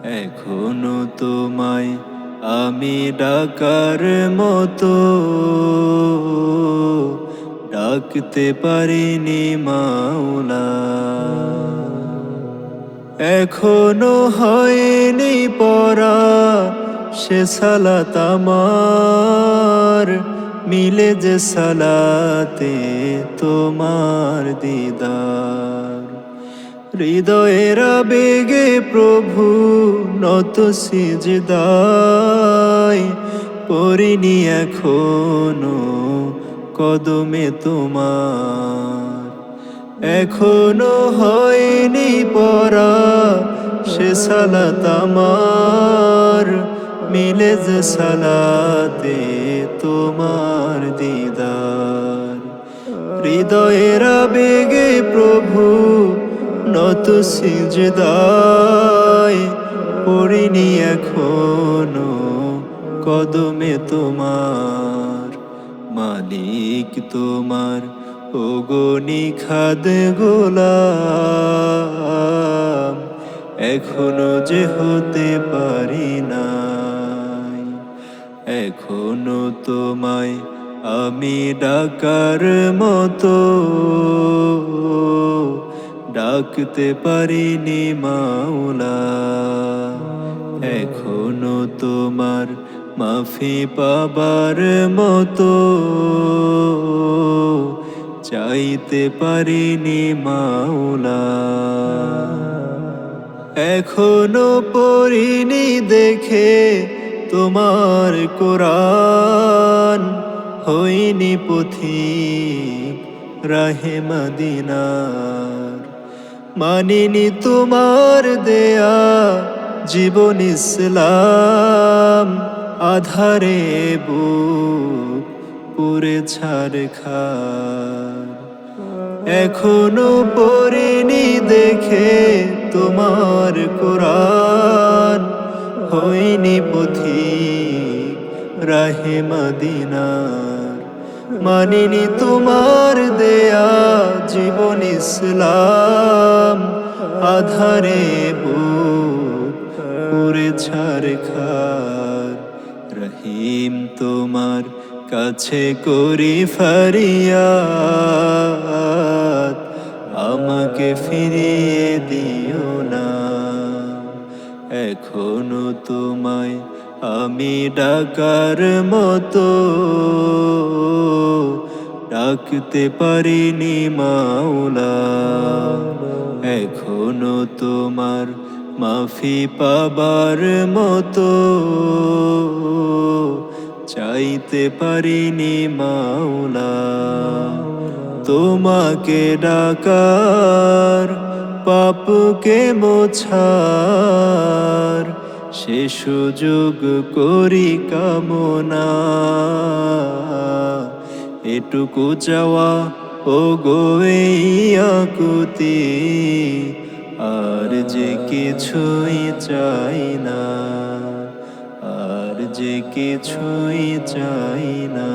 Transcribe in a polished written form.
এখনো তোমায় আমি ডাকার মতো ডাকতে পারিনি মাওলা। এখনো হয়নি পড়া সে সালাত আমার, মিলে যে সালাতে তোমার দিদার। হৃদয়ের আবেগে প্রভু নত সিজদায়, পড়িনি এখনো কদমে তোমার। এখনো হয়নি পড়া সে সালাত আমার, মিলে যে সালাতে তোমার দিদার। হৃদয়ের আবেগে প্রভু নত সিজদায়, পড়িনি এখনো কদমে তোমার। মালিক তোমার অগণিখাদ গোলাম, এখনো যে হতে পারি নাই। এখনো তোমায় আমি ডাকার মতো ডাকতে পারিনি মাওলা। এখনো তোমার মাফি পাবার মতো চাইতে পারিনি মাওলা। এখনো পড়িনি দেখে তোমার কোরআন, হইনি পথিক রাহে মদিনার। মানিনি তোমার দেয়া জীবন ইসলাম, আধারে বুক পুরে ছারখার। এখনো পড়িনি দেখে তোমার কোরআন, হইনি পথিক রাহে মদিনার। মানিনি তোমার দেয়া জীবন ইসলাম, আধারে বুক পুরে ছারখার। রহিম তোমার কাছে করি ফরিয়াদ, আমাকে ফিরিয়ে দিও না। এখনো তোমায় আমি ডাকার মতো ডাকতে পারিনি মাওলা। এখনো তোমার মাফি পাবার মতো চাইতে পারিনি মাওলা। তোমাকে ডাকার পাপকে মোছার সে সুযোগ করি কামনা। এটুকু চাওয়া ও গো এই আকুতি, আর যে কিছুই চাই না, আর যে কিছুই চাই না।